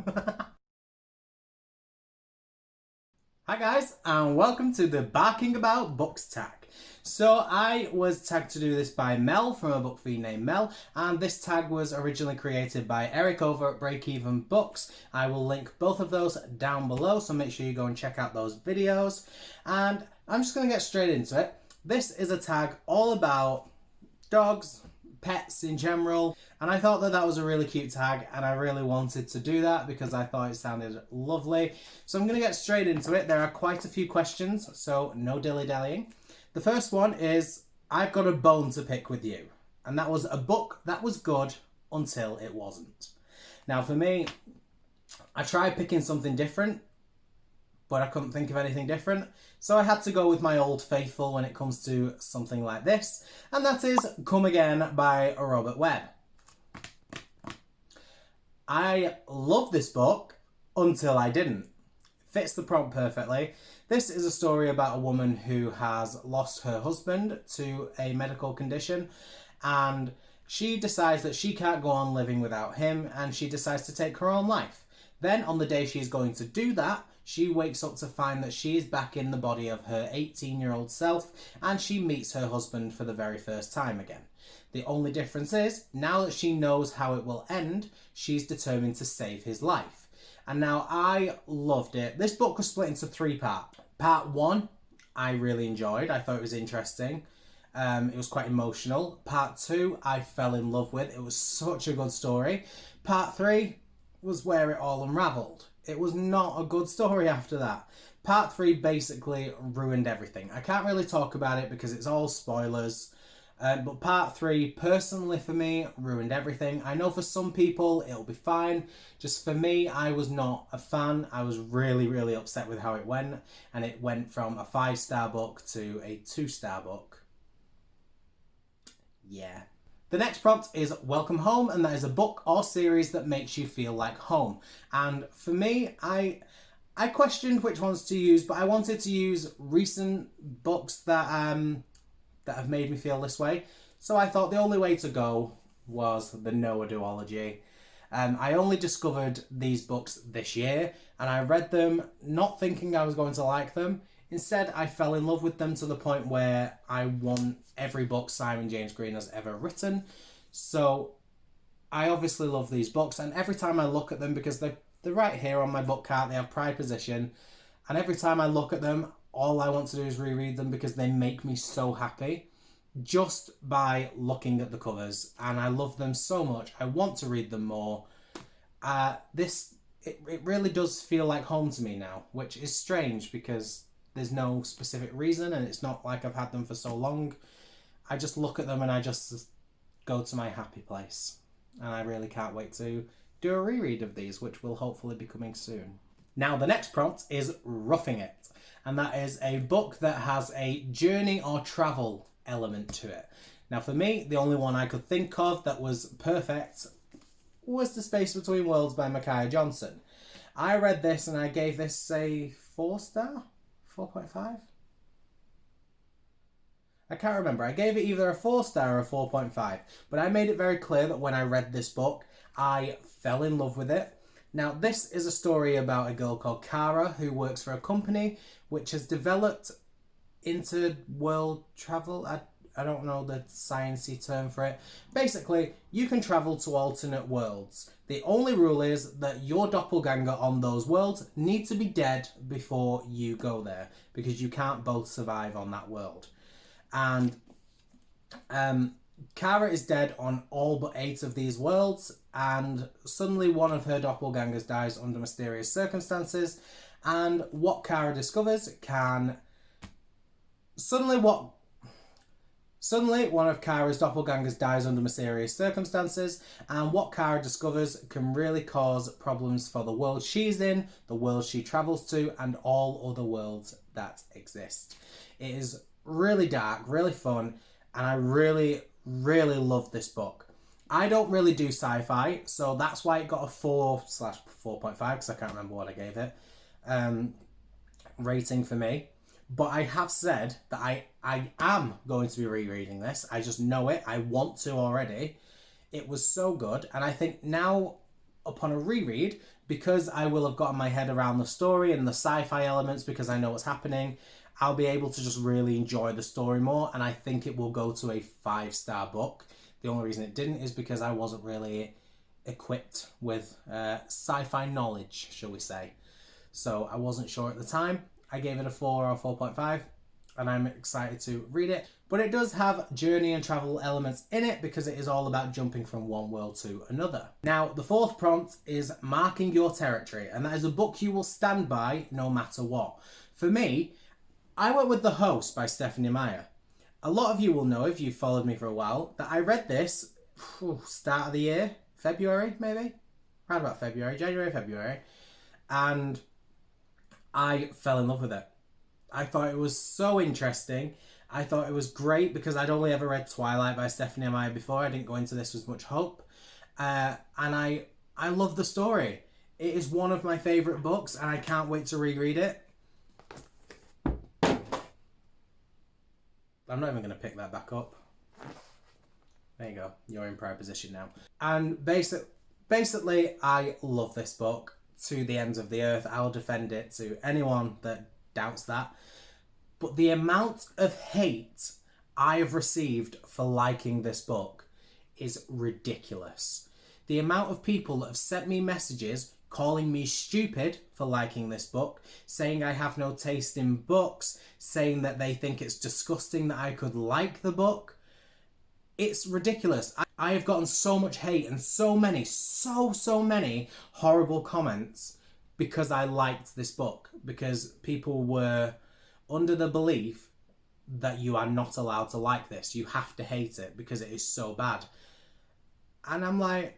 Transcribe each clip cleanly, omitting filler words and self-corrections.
Hi guys, and welcome to the Barking About Books tag. So I was tagged to do this by Mel from a book feed named Mel, and this tag was originally created by Eric over at Break Even Books. I will link both of those down below, so make sure you go and check out those videos. And I'm just going to get straight into it. This is a tag all about dogs, pets in general, and I thought that that was a really cute tag, and I really wanted to do that because I thought it sounded lovely. So I'm going to get straight into it. There are quite a few questions, so no dilly-dallying. The first one is, I've got a bone to pick with you, and that was a book that was good until it wasn't. Now for me, I tried picking something different, but I couldn't think of anything different. So I had to go with my old faithful when it comes to something like this, and that is Come Again by Robert Webb. I love this book until I didn't. Fits the prompt perfectly. This is a story about a woman who has lost her husband to a medical condition, and she decides that she can't go on living without him, and she decides to take her own life. Then on the day she's going to do that, she wakes up to find that she is back in the body of her 18-year-old self, and she meets her husband for the very first time again. The only difference is, now that she knows how it will end, she's determined to save his life. And now I loved it. This book was split into 3 parts. Part 1, I really enjoyed. I thought it was interesting. It was quite emotional. Part 2, I fell in love with. It was such a good story. Part 3 was where it all unravelled. It was not a good story after that. Part 3 basically ruined everything. I can't really talk about it because it's all spoilers. But part 3, personally for me, ruined everything. I know for some people it'll be fine. Just for me, I was not a fan. I was really, really upset with how it went. And it went from a 5-star book to a 2-star book. Yeah. The next prompt is Welcome Home, and that is a book or series that makes you feel like home. And for me, I questioned which ones to use, but I wanted to use recent books that have made me feel this way. So I thought the only way to go was the Noah duology. I only discovered these books this year, and I read them not thinking I was going to like them. Instead, I fell in love with them to the point where I want every book Simon James Green has ever written. So I obviously love these books, and every time I look at them, because they're right here on my book cart, they have pride position, and every time I look at them, all I want to do is reread them because they make me so happy just by looking at the covers, and I love them so much. I want to read them more. It really does feel like home to me now, which is strange because there's no specific reason, and it's not like I've had them for so long. I just look at them and I just go to my happy place. And I really can't wait to do a reread of these, which will hopefully be coming soon. Now, the next prompt is Roughing It. And that is a book that has a journey or travel element to it. Now, for me, the only one I could think of that was perfect was The Space Between Worlds by Micaiah Johnson. I read this and I gave this a 4-star? 4.5? I can't remember. I gave it either a 4-star or a 4.5, but I made it very clear that when I read this book, I fell in love with it. Now, this is a story about a girl called Kara who works for a company which has developed interworld travel. I don't know the sciencey term for it. Basically, you can travel to alternate worlds. The only rule is that your doppelganger on those worlds needs to be dead before you go there, because you can't both survive on that world. And Kara is dead on all but 8 of these worlds, and suddenly one of her doppelgangers dies under mysterious circumstances, and what Kara discovers can... Suddenly one of Kara's doppelgangers dies under mysterious circumstances, and what Kara discovers can really cause problems for the world she's in, the world she travels to, and all other worlds that exist. It is really dark, really fun, and I really, really love this book. I don't really do sci-fi, so that's why it got a 4/4.5, because I can't remember what I gave it, rating for me. But I have said that I am going to be rereading this. I just know it. I want to already. It was so good. And I think now upon a reread, because I will have gotten my head around the story and the sci-fi elements because I know what's happening, I'll be able to just really enjoy the story more, and I think it will go to a 5-star book. The only reason it didn't is because I wasn't really equipped with sci-fi knowledge, shall we say. So I wasn't sure at the time. I gave it a 4 or 4.5, and I'm excited to read it. But it does have journey and travel elements in it because it is all about jumping from one world to another. Now, the 4th prompt is marking your territory, and that is a book you will stand by no matter what. For me, I went with The Host by Stephanie Meyer. A lot of you will know, if you've followed me for a while, that I read this start of the year, February maybe? Around about February, January, February. And I fell in love with it. I thought it was so interesting. I thought it was great because I'd only ever read Twilight by Stephanie Meyer before. I didn't go into this with much hope. And I love the story. It is one of my favourite books, and I can't wait to reread it. I'm not even going to pick that back up. There you go. You're in prayer position now. And basically, I love this book to the ends of the earth. I'll defend it to anyone that doubts that. But the amount of hate I have received for liking this book is ridiculous. The amount of people that have sent me messages calling me stupid for liking this book, saying I have no taste in books, saying that they think it's disgusting that I could like the book. It's ridiculous. I have gotten so much hate and so many horrible comments because I liked this book, because people were under the belief that you are not allowed to like this. You have to hate it because it is so bad. And I'm like,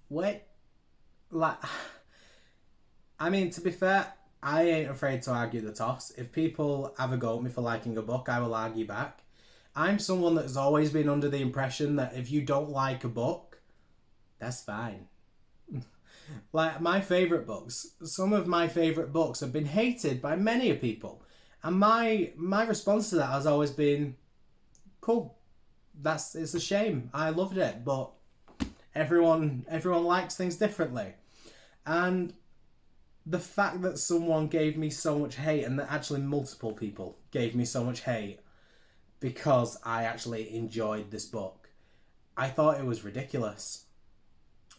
wait, like, I mean, to be fair, I ain't afraid to argue the toss. If people have a go at me for liking a book, I will argue back. I'm someone that has always been under the impression that if you don't like a book, that's fine. Like, my favourite books, some of my favourite books have been hated by many people. And my response to that has always been, cool, it's a shame. I loved it, but everyone likes things differently. And the fact that someone gave me so much hate, and that actually multiple people gave me so much hate because I actually enjoyed this book, I thought it was ridiculous.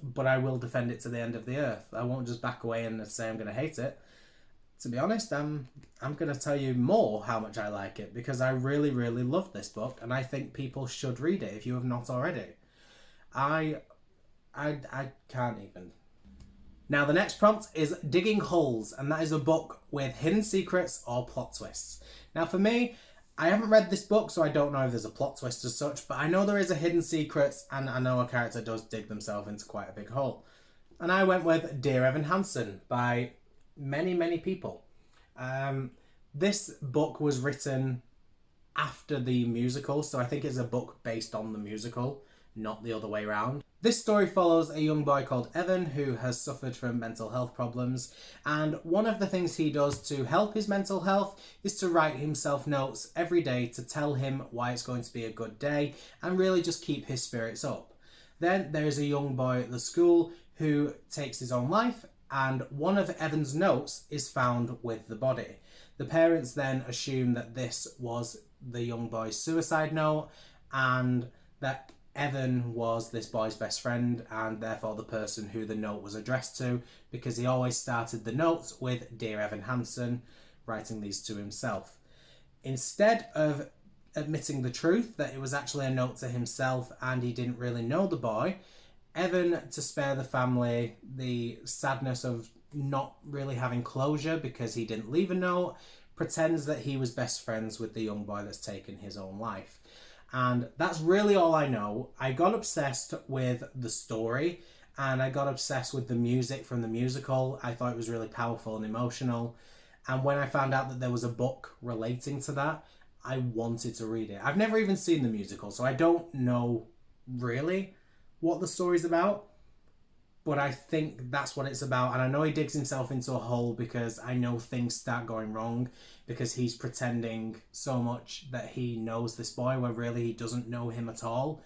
But I will defend it to the end of the earth. I won't just back away and say I'm going to hate it. To be honest, I'm going to tell you more how much I like it, because I really, really love this book, and I think people should read it if you have not already. I can't even. Now, the next prompt is Digging Holes, and that is a book with hidden secrets or plot twists. Now, for me, I haven't read this book, so I don't know if there's a plot twist as such, but I know there is a hidden secret, and I know a character does dig themselves into quite a big hole. And I went with Dear Evan Hansen by many people. This book was written after the musical, so I think it's a book based on the musical, not the other way around. This story follows a young boy called Evan who has suffered from mental health problems, and one of the things he does to help his mental health is to write himself notes every day to tell him why it's going to be a good day and really just keep his spirits up. Then there's a young boy at the school who takes his own life, and one of Evan's notes is found with the body. The parents then assume that this was the young boy's suicide note, and that Evan was this boy's best friend and therefore the person who the note was addressed to, because he always started the notes with Dear Evan Hansen, writing these to himself. Instead of admitting the truth that it was actually a note to himself and he didn't really know the boy, Evan, to spare the family the sadness of not really having closure because he didn't leave a note, pretends that he was best friends with the young boy that's taken his own life. And that's really all I know. I got obsessed with the story, and I got obsessed with the music from the musical. I thought it was really powerful and emotional. And when I found out that there was a book relating to that, I wanted to read it. I've never even seen the musical, so I don't know really what the story's about. But I think that's what it's about. And I know he digs himself into a hole because I know things start going wrong because he's pretending so much that he knows this boy where really he doesn't know him at all.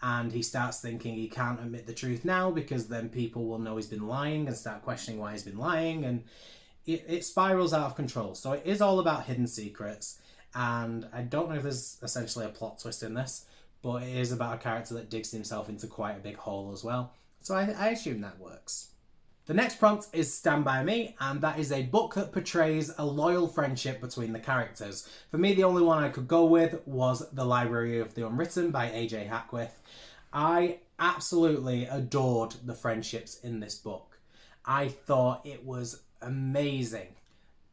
and he starts thinking he can't admit the truth now because then people will know he's been lying and start questioning why he's been lying, and it spirals out of control. So it is all about hidden secrets, and I don't know if there's essentially a plot twist in this, but it is about a character that digs himself into quite a big hole as well. So I assume that works. The next prompt is Stand By Me, and that is a book that portrays a loyal friendship between the characters. For me, the only one I could go with was The Library of the Unwritten by A.J. Hackworth. I absolutely adored the friendships in this book. I thought it was amazing.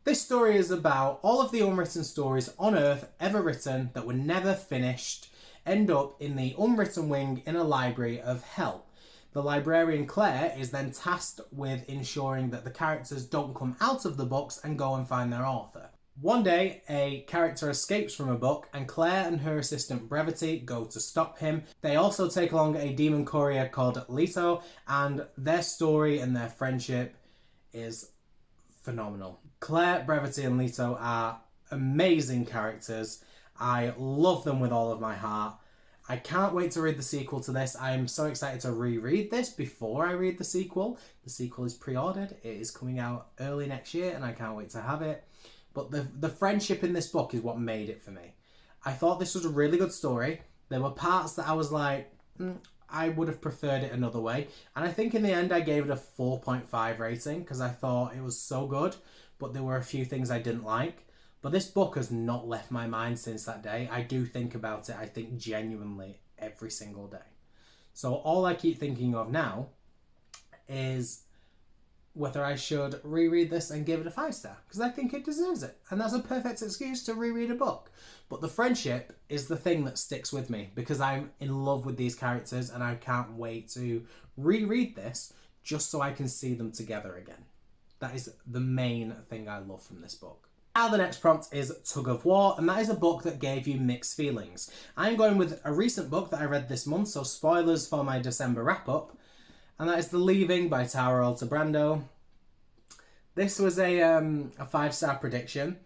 This story is about all of the unwritten stories on Earth ever written that were never finished end up in the unwritten wing in a library of hell. The librarian Claire is then tasked with ensuring that the characters don't come out of the books and go and find their author. One day, a character escapes from a book and Claire and her assistant Brevity go to stop him. They also take along a demon courier called Leto, and their story and their friendship is phenomenal. Claire, Brevity and Leto are amazing characters. I love them with all of my heart. I can't wait to read the sequel to this. I am so excited to reread this before I read the sequel. The sequel is pre-ordered. It is coming out early next year and I can't wait to have it. But the friendship in this book is what made it for me. I thought this was a really good story. There were parts that I was like, I would have preferred it another way. And I think in the end I gave it a 4.5 rating because I thought it was so good. But there were a few things I didn't like. But this book has not left my mind since that day. I do think about it, I think genuinely every single day. So all I keep thinking of now is whether I should reread this and give it a 5-star, because I think it deserves it. And that's a perfect excuse to reread a book. But the friendship is the thing that sticks with me because I'm in love with these characters and I can't wait to reread this just so I can see them together again. That is the main thing I love from this book. Now the next prompt is Tug of War, and that is a book that gave you mixed feelings. I'm going with a recent book that I read this month, so spoilers for my December wrap-up, and that is The Leaving by Tara Altebrando. This was a 5-star prediction.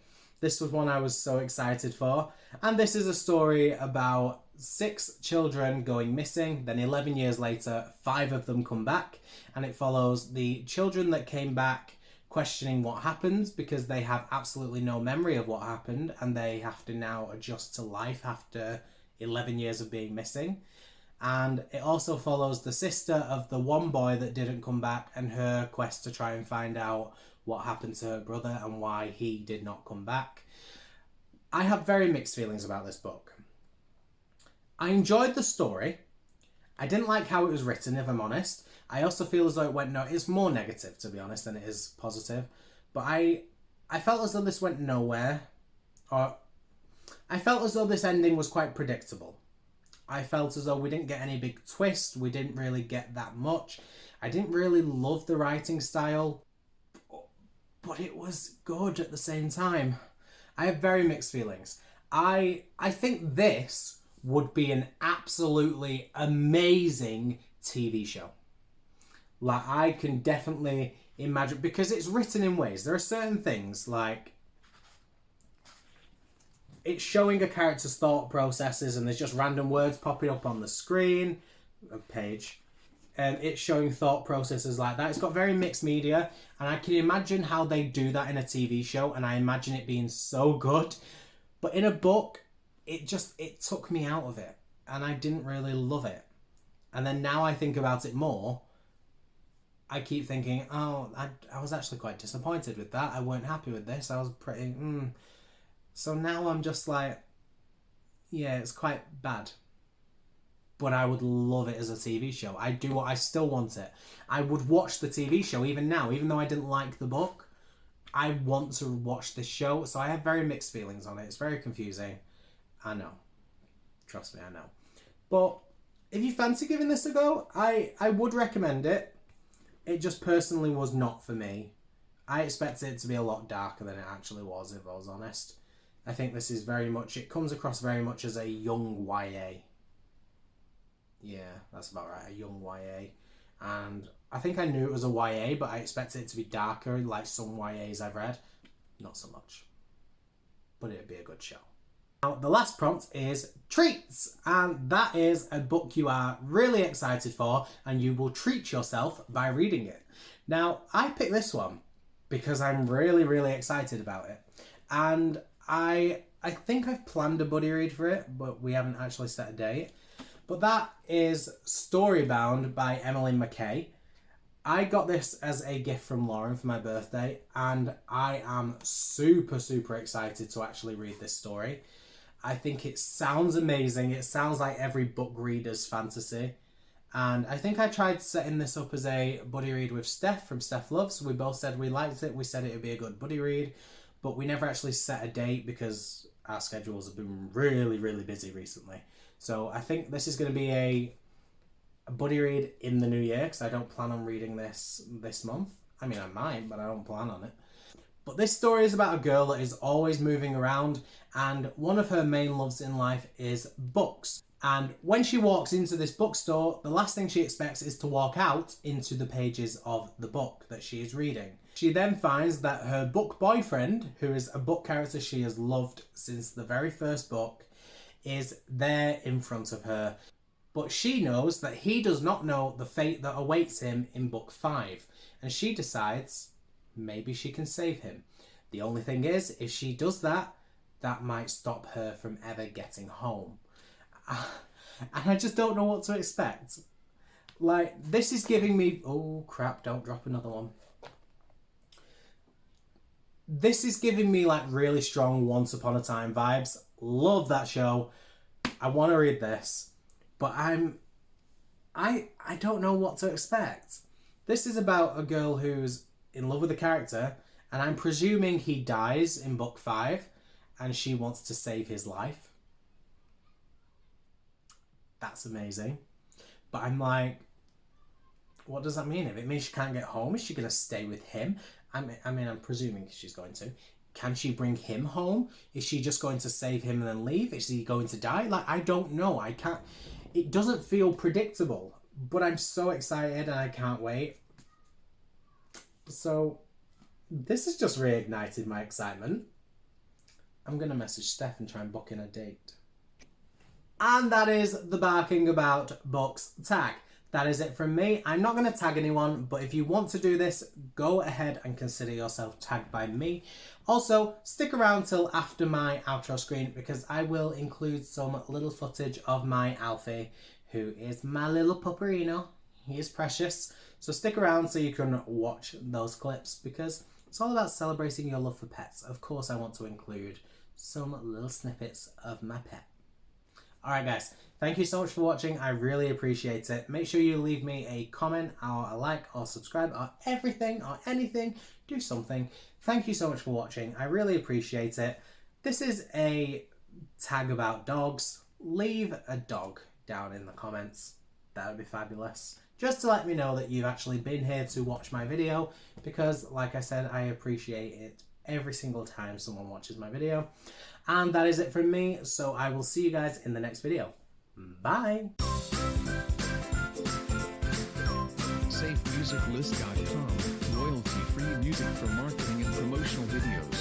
This was one I was so excited for, and this is a story about 6 children going missing, then 11 years later, 5 of them come back, and it follows the children that came back questioning what happened because they have absolutely no memory of what happened and they have to now adjust to life after 11 years of being missing. And it also follows the sister of the one boy that didn't come back and her quest to try and find out what happened to her brother and why he did not come back. I have very mixed feelings about this book. I enjoyed the story. I didn't like how it was written, if I'm honest. I also feel as though it's more negative, to be honest, than it is positive. But I felt as though this went nowhere. Or I felt as though this ending was quite predictable. I felt as though we didn't get any big twist. We didn't really get that much. I didn't really love the writing style. But it was good at the same time. I have very mixed feelings. I think this would be an absolutely amazing TV show. Like, I can definitely imagine, because it's written in ways. There are certain things, like, it's showing a character's thought processes and there's just random words popping up on the screen, a page, and it's showing thought processes like that. It's got very mixed media, and I can imagine how they do that in a TV show, and I imagine it being so good. But in a book, it took me out of it, and I didn't really love it. And then now I think about it more, I keep thinking, oh, I was actually quite disappointed with that. I weren't happy with this. I was pretty, So now I'm just like, yeah, it's quite bad. But I would love it as a TV show. I still want it. I would watch the TV show even now, even though I didn't like the book. I want to watch this show, so I have very mixed feelings on it. It's very confusing. I know. Trust me, I know. But if you fancy giving this a go, I would recommend it. It just personally was not for me. I expected it to be a lot darker than it actually was, if I was honest. I think this is it comes across very much as a young YA. Yeah, that's about right, a young YA. And I think I knew it was a YA, but I expected it to be darker, like some YAs I've read. Not so much. But it'd be a good show. Now, the last prompt is treats, and that is a book you are really excited for and you will treat yourself by reading it. Now, I picked this one because I'm really excited about it, and I think I've planned a buddy read for it, but we haven't actually set a date. But that is Storybound by Emily McKay. I got this as a gift from Lauren for my birthday, and I am super excited to actually read this story. I think it sounds amazing. It sounds like every book reader's fantasy. And I think I tried setting this up as a buddy read with Steph from Steph Loves. We both said we liked it. We said it would be a good buddy read, but we never actually set a date because our schedules have been really busy recently. So I think this is going to be a buddy read in the new year, because I don't plan on reading this month. I mean, I might, but I don't plan on it. But this story is about a girl that is always moving around, and one of her main loves in life is books. And when she walks into this bookstore, the last thing she expects is to walk out into the pages of the book that she is reading. She then finds that her book boyfriend, who is a book character she has loved since the very first book, is there in front of her. But she knows that he does not know the fate that awaits him in book 5. And she decides maybe she can save him. The only thing is, if she does that, that might stop her from ever getting home. And I just don't know what to expect. Like, this is giving me... Oh, crap, don't drop another one. This is giving me, like, really strong Once Upon a Time vibes. Love that show. I want to read this. But I don't know what to expect. This is about a girl who's in love with a character, and I'm presuming he dies in book 5, and she wants to save his life. That's amazing. But I'm like, what does that mean? If it means she can't get home, is she going to stay with him? I mean, I'm presuming she's going to. Can she bring him home? Is she just going to save him and then leave? Is he going to die? Like, I don't know. I can't... It doesn't feel predictable, but I'm so excited and I can't wait. So, this has just reignited my excitement. I'm going to message Steph and try and book in a date. And that is the Barking About Books tag. That is it from me. I'm not going to tag anyone, but if you want to do this, go ahead and consider yourself tagged by me. Also, stick around till after my outro screen, because I will include some little footage of my Alfie, who is my little pupperino. He is precious. So stick around so you can watch those clips, because it's all about celebrating your love for pets. Of course, I want to include some little snippets of my pet. Alright guys, thank you so much for watching. I really appreciate it. Make sure you leave me a comment or a like or subscribe or everything or anything. Do something. Thank you so much for watching. I really appreciate it. This is a tag about dogs. Leave a dog down in the comments. That would be fabulous. Just to let me know that you've actually been here to watch my video, because like I said, I appreciate it every single time someone watches my video. And that is it from me, so I will see you guys in the next video. Bye! SafeMusicList.com, royalty-free music for marketing and promotional videos.